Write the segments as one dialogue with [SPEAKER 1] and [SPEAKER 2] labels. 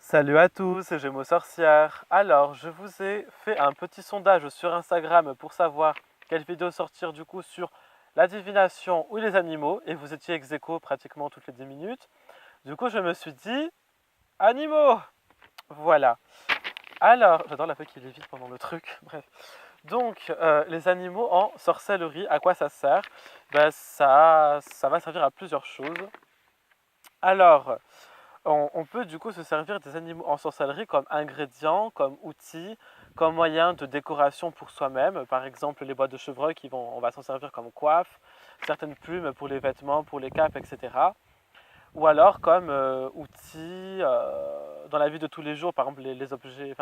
[SPEAKER 1] Salut à tous, c'est Gémeaux Sorcière. Alors, je vous ai fait un petit sondage sur Instagram pour savoir quelle vidéo sortir du coup sur la divination ou les animaux, et vous étiez ex aequo pratiquement toutes les 10 minutes. Du coup, je me suis dit, animaux. Voilà. Alors, j'adore la fois qu'il est vite pendant le truc, bref. Donc, les animaux en sorcellerie, à quoi ça sert? Ça va servir à plusieurs choses. Alors, on peut du coup se servir des animaux en sorcellerie comme ingrédients, comme outils, comme moyen de décoration pour soi-même. Par exemple, les boîtes de chevreuil on va s'en servir comme coiffe, certaines plumes pour les vêtements, pour les capes, etc. Ou alors comme outils dans la vie de tous les jours, par exemple les objets,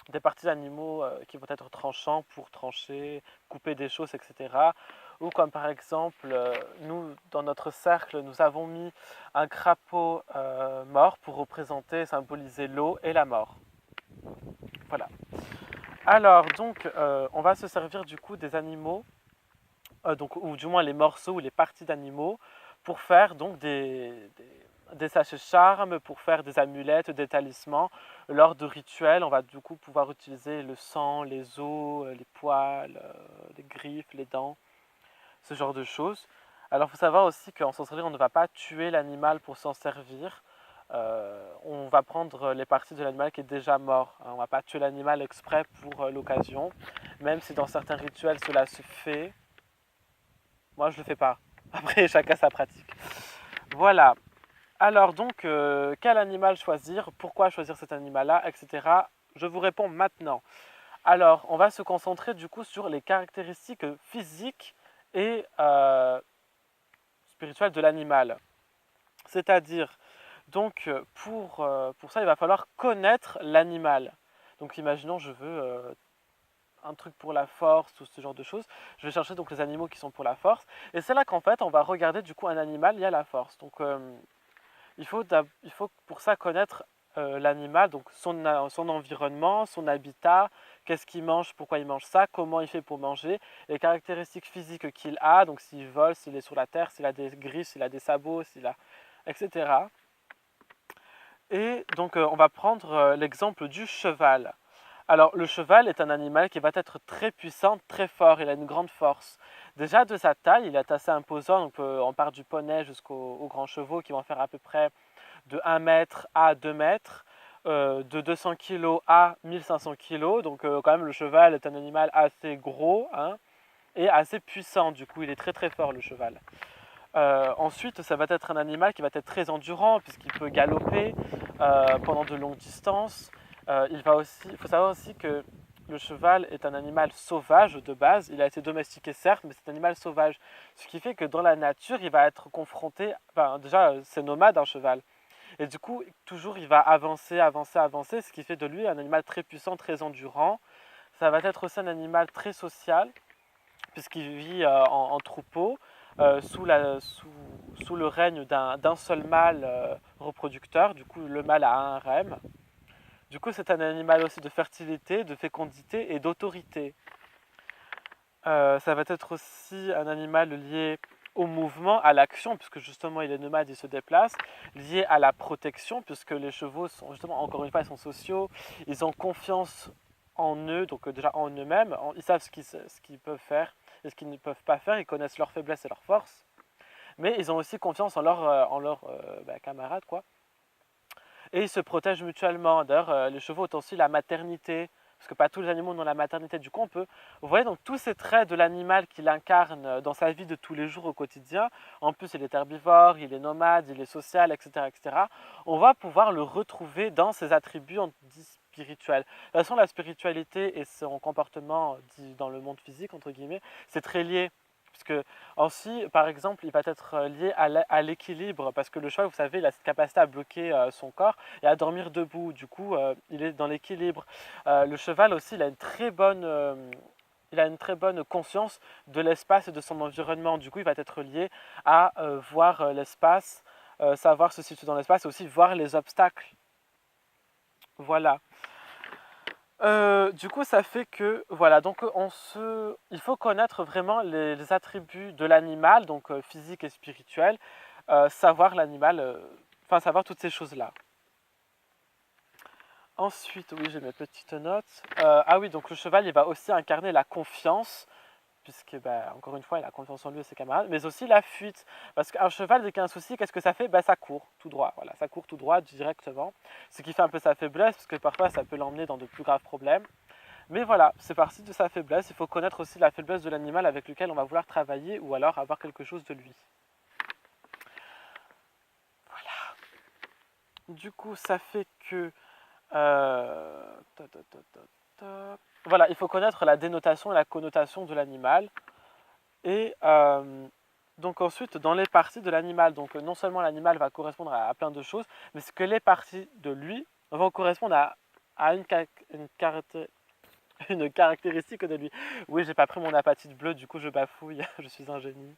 [SPEAKER 1] des parties d'animaux qui vont être tranchants pour trancher, couper des choses, etc. Ou comme par exemple, nous, dans notre cercle, nous avons mis un crapaud mort pour représenter, symboliser l'eau et la mort. Voilà. Alors, donc, on va se servir du coup des animaux, ou du moins les morceaux ou les parties d'animaux, pour faire donc des sachets charmes, pour faire des amulettes, des talismans. Lors de rituels, on va du coup pouvoir utiliser le sang, les os, les poils, les griffes, les dents, ce genre de choses. Alors il faut savoir aussi qu'en sorcellerie, on ne va pas tuer l'animal pour s'en servir. On va prendre les parties de l'animal qui est déjà mort. On ne va pas tuer l'animal exprès pour l'occasion, même si dans certains rituels cela se fait. Moi, je ne le fais pas. Après, chacun sa pratique. Voilà. Alors donc, quel animal choisir? Pourquoi choisir cet animal-là, etc. Je vous réponds maintenant. Alors, on va se concentrer du coup sur les caractéristiques physiques et spirituelles de l'animal. C'est-à-dire, donc, pour ça, il va falloir connaître l'animal. Donc, imaginons, je veux un truc pour la force ou ce genre de choses. Je vais chercher donc les animaux qui sont pour la force. Et c'est là qu'en fait, on va regarder du coup un animal lié à la force. Donc, il faut pour ça connaître l'animal, donc son environnement, son habitat, qu'est-ce qu'il mange, pourquoi il mange ça, comment il fait pour manger, les caractéristiques physiques qu'il a, donc s'il vole, s'il est sur la terre, s'il a des griffes, s'il a des sabots, etc. Et donc on va prendre l'exemple du cheval. Alors le cheval est un animal qui va être très puissant, très fort, il a une grande force. Déjà de sa taille, il est assez imposant, donc on part du poney jusqu'aux grands chevaux qui vont faire à peu près de 1 mètre à 2 mètres, de 200 kg à 1500 kg. Donc quand même le cheval est un animal assez gros, hein, et assez puissant. Du coup il est très très fort le cheval. Ensuite ça va être un animal qui va être très endurant puisqu'il peut galoper pendant de longues distances. Il faut savoir aussi que le cheval est un animal sauvage de base. Il a été domestiqué certes, mais c'est un animal sauvage. Ce qui fait que dans la nature, il va être confronté. Enfin, déjà, c'est nomade un cheval. Et du coup, toujours il va avancer, avancer, avancer, ce qui fait de lui un animal très puissant, très endurant. Ça va être aussi un animal très social, puisqu'il vit en troupeau, sous le règne d'un seul mâle reproducteur. Du coup, le mâle a un harem. Du coup, c'est un animal aussi de fertilité, de fécondité et d'autorité. Ça va être aussi un animal lié au mouvement, à l'action, puisque justement il est nomade, il se déplace, lié à la protection, puisque les chevaux sont justement, encore une fois, ils sont sociaux, ils ont confiance en eux, donc déjà en eux-mêmes, ils savent ce qu'ils peuvent faire et ce qu'ils ne peuvent pas faire, ils connaissent leurs faiblesses et leurs forces, mais ils ont aussi confiance en leurs camarades, quoi. Et ils se protègent mutuellement. D'ailleurs, les chevaux ont aussi la maternité, parce que pas tous les animaux ont la maternité. Du coup, vous voyez donc tous ces traits de l'animal qu'il incarne dans sa vie de tous les jours au quotidien. En plus, il est herbivore, il est nomade, il est social, etc., etc. On va pouvoir le retrouver dans ses attributs dits spirituels. De toute façon, la spiritualité et son comportement dit dans le monde physique, entre guillemets, c'est très lié. Parce que ainsi, par exemple, il va être lié à l'équilibre, parce que le cheval, vous savez, il a cette capacité à bloquer son corps et à dormir debout. Du coup, il est dans l'équilibre. Le cheval aussi, il a une très bonne conscience de l'espace et de son environnement. Du coup, il va être lié à voir l'espace, savoir se situer dans l'espace et aussi voir les obstacles. Voilà. Du coup, ça fait que, voilà, donc il faut connaître vraiment les attributs de l'animal, donc physique et spirituel, savoir l'animal, savoir toutes ces choses-là. Ensuite, oui, j'ai mes petites notes. Ah oui, donc le cheval, il va aussi incarner la confiance, puisque, bah, encore une fois, il a confiance en lui et ses camarades, mais aussi la fuite. Parce qu'un cheval, dès qu'il y a un souci, qu'est-ce que ça fait? Bah, ça court tout droit. Voilà, ça court tout droit directement. Ce qui fait un peu sa faiblesse, parce que parfois, ça peut l'emmener dans de plus graves problèmes. Mais voilà, c'est parti de sa faiblesse. Il faut connaître aussi la faiblesse de l'animal avec lequel on va vouloir travailler ou alors avoir quelque chose de lui. Voilà. Du coup, ça fait que... ta, ta, ta, ta, ta. Voilà, il faut connaître la dénotation et la connotation de l'animal. Et donc ensuite, dans les parties de l'animal, donc non seulement l'animal va correspondre à plein de choses, mais ce que les parties de lui vont correspondre à une caractéristique de lui. Oui, j'ai pas pris mon apatite bleue, du coup je bafouille, je suis un génie.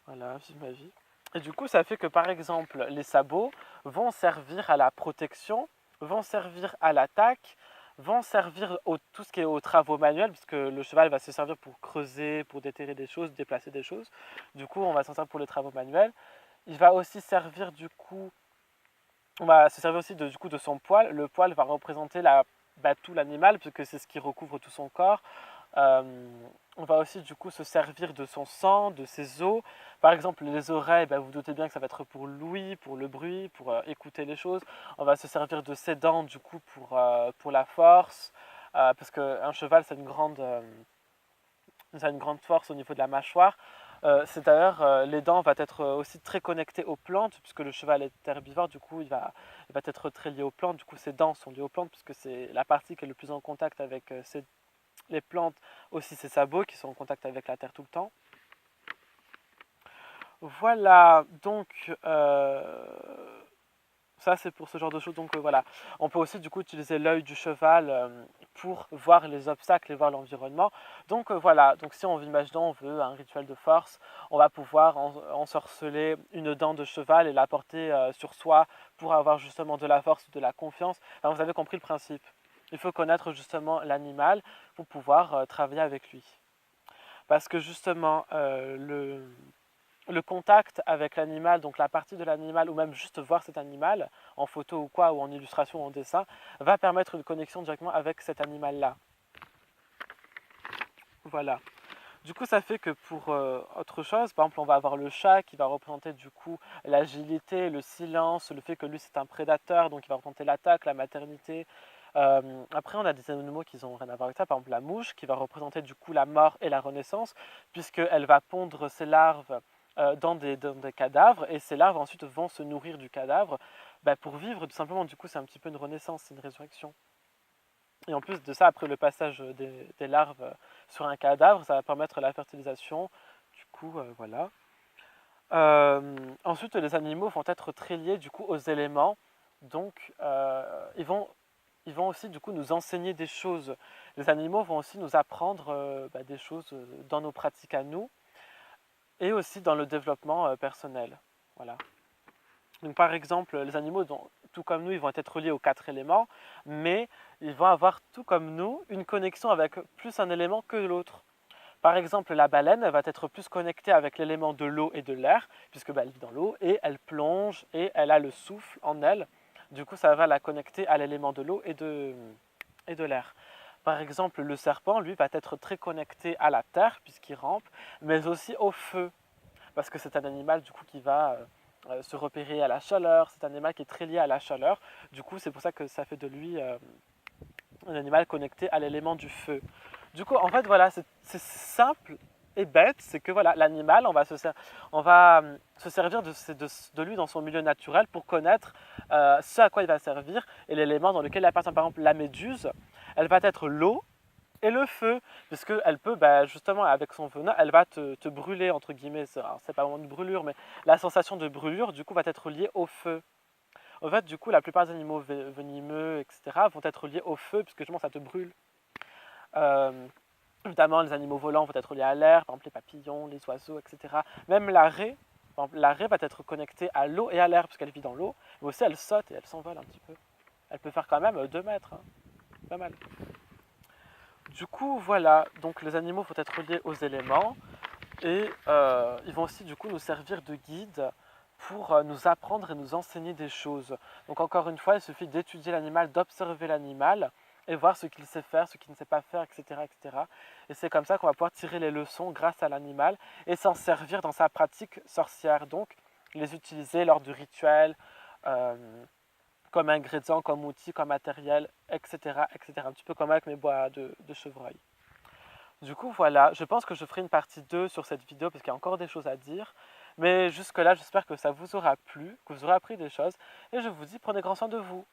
[SPEAKER 1] Voilà, vive ma vie. Et du coup, ça fait que par exemple, les sabots vont servir à la protection, vont servir à l'attaque, vont servir tout ce qui est aux travaux manuels, puisque le cheval va se servir pour creuser, pour déterrer des choses, déplacer des choses. Du coup, on va s'en servir pour les travaux manuels. Il va aussi servir du coup, on va se servir aussi du coup de son poil. Le poil va représenter tout l'animal, puisque c'est ce qui recouvre tout son corps. On va aussi du coup se servir de son sang, de ses os. Par exemple, les oreilles, vous, vous doutez bien que ça va être pour l'ouïe, pour le bruit, pour écouter les choses. On va se servir de ses dents du coup pour la force, parce qu'un cheval, ça a une grande force au niveau de la mâchoire. C'est d'ailleurs, les dents vont être aussi très connectées aux plantes, puisque le cheval est herbivore, du coup il va être très lié aux plantes. Du coup, ses dents sont liées aux plantes, puisque c'est la partie qui est le plus en contact avec les plantes, aussi ses sabots qui sont en contact avec la terre tout le temps. Voilà, donc ça c'est pour ce genre de choses. Donc voilà, on peut aussi du coup utiliser l'œil du cheval pour voir les obstacles et voir l'environnement. Donc voilà, donc si on imagine on veut un rituel de force, on va pouvoir ensorceler une dent de cheval et la porter sur soi pour avoir justement de la force, de la confiance. Enfin, vous avez compris le principe. Il faut connaître justement l'animal pour pouvoir travailler avec lui. Parce que justement, le contact avec l'animal, donc la partie de l'animal, ou même juste voir cet animal, en photo ou quoi, ou en illustration ou en dessin, va permettre une connexion directement avec cet animal-là. Voilà. Du coup, ça fait que pour autre chose, par exemple, on va avoir le chat qui va représenter du coup l'agilité, le silence, le fait que lui c'est un prédateur, donc il va représenter l'attaque, la maternité. Après, on a des animaux qui n'ont rien à voir avec ça, par exemple la mouche qui va représenter du coup la mort et la renaissance, puisqu'elle va pondre ses larves dans des cadavres, et ces larves ensuite vont se nourrir du cadavre pour vivre tout simplement. Du coup, c'est un petit peu une renaissance, c'est une résurrection. Et en plus de ça, après le passage des larves sur un cadavre, ça va permettre la fertilisation. Du coup, voilà. Ensuite, les animaux vont être très liés du coup aux éléments. Donc, ils vont aussi du coup nous enseigner des choses. Les animaux vont aussi nous apprendre des choses dans nos pratiques à nous et aussi dans le développement personnel. Voilà. Donc par exemple, les animaux, tout comme nous, ils vont être reliés aux 4 éléments, mais ils vont avoir, tout comme nous, une connexion avec plus un élément que l'autre. Par exemple, la baleine elle va être plus connectée avec l'élément de l'eau et de l'air, puisque elle vit dans l'eau, et elle plonge, et elle a le souffle en elle. Du coup, ça va la connecter à l'élément de l'eau et de l'air. Par exemple, le serpent, lui, va être très connecté à la terre, puisqu'il rampe, mais aussi au feu, parce que c'est un animal, du coup, qui va se repérer à la chaleur. C'est un animal qui est très lié à la chaleur. Du coup, c'est pour ça que ça fait de lui un animal connecté à l'élément du feu. Du coup, en fait, voilà, c'est simple et bête. C'est que voilà, l'animal, on va se servir de lui dans son milieu naturel pour connaître ce à quoi il va servir et l'élément dans lequel il appartient. Par exemple, la méduse, elle va être l'eau et le feu, puisqu'elle peut, justement, avec son venin, elle va te brûler, entre guillemets. C'est pas vraiment une brûlure, mais la sensation de brûlure, du coup, va être liée au feu. En fait, du coup, la plupart des animaux venimeux, etc., vont être liés au feu, puisque justement, ça te brûle. Évidemment, les animaux volants vont être liés à l'air, par exemple les papillons, les oiseaux, etc. Même la raie, par exemple, la raie va être connectée à l'eau et à l'air, puisqu'elle vit dans l'eau, mais aussi elle saute et elle s'envole un petit peu. Elle peut faire quand même 2 mètres, hein. Pas mal. Du coup, voilà, donc les animaux vont être liés aux éléments, et ils vont aussi du coup nous servir de guide pour nous apprendre et nous enseigner des choses. Donc encore une fois, il suffit d'étudier l'animal, d'observer l'animal et voir ce qu'il sait faire, ce qu'il ne sait pas faire, etc. etc. Et c'est comme ça qu'on va pouvoir tirer les leçons grâce à l'animal et s'en servir dans sa pratique sorcière. Donc les utiliser lors du rituel, comme ingrédient, comme outil, comme matériel, etc., etc. Un petit peu comme avec mes bois de chevreuil. Du coup, voilà, je pense que je ferai une partie 2 sur cette vidéo parce qu'il y a encore des choses à dire. Mais jusque-là, j'espère que ça vous aura plu, que vous aurez appris des choses. Et je vous dis, prenez grand soin de vous.